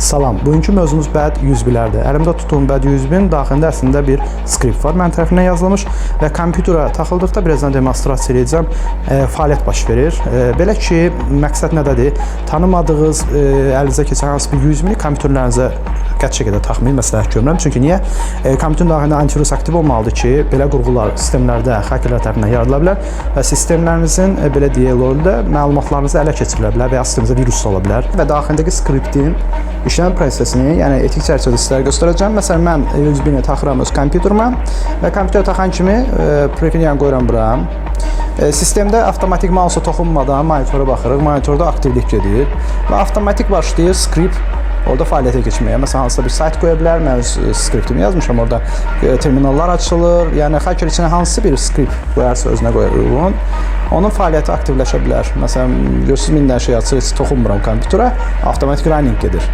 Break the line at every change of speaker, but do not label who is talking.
Salam, bugünkü mövzumuz bəd 101-lərdir. Əlimdə tutduğum bəd 101-in daxilində əslində bir skript var, mənim tərəfindən yazılmış və kompüterə taxıldıqda birazdan demonstrasiya edəcəm, fəaliyyət baş verir. Belə ki, məqsəd nədədir? Tanımadığınız, əlinizə keçən hansı bir 101-i kompüterlərinizə qəti şəkildə taxmayın, məsləhət görmürəm. Çünki niyə? Kompüterin daxilində antivirus aktiv olmalıdır ki, belə qurğular sistemlərdə xəkerlər tərəfindən yaradıla bilər və sistemlərinizin, belə deyək, rolunda məlumatlarınızı ələ keçirilə bilər və ya sistemizə virus ola bilər. Və daxilindəki skriptin işləm prosesini, yəni etik çərçivədə sizlərə göstərəcəm. Məsələn, mən 101-ni taxıram öz kompüterimə və kompüterə taxan kimi prefini qoyuram bura. Sistemdə avtomatik mausa toxunmadan monitora baxırıq. Monitorda aktivlik gedir və avtomatik başlayır skript orada fəaliyyətə keçməyə. Məsələn, hansısa bir sayt qoya bilər. Mən öz skriptimi yazmışam. Orada terminallar açılır. Yəni, hacker içinə hansı bir skript qoyarsa özünə qoyur. Onun fəaliyyəti aktivləşə bilər. Məsələn, görürsünüz, 1000 dənə şey açır, heç toxunmuram kompüterə. Avtomatik running gedir.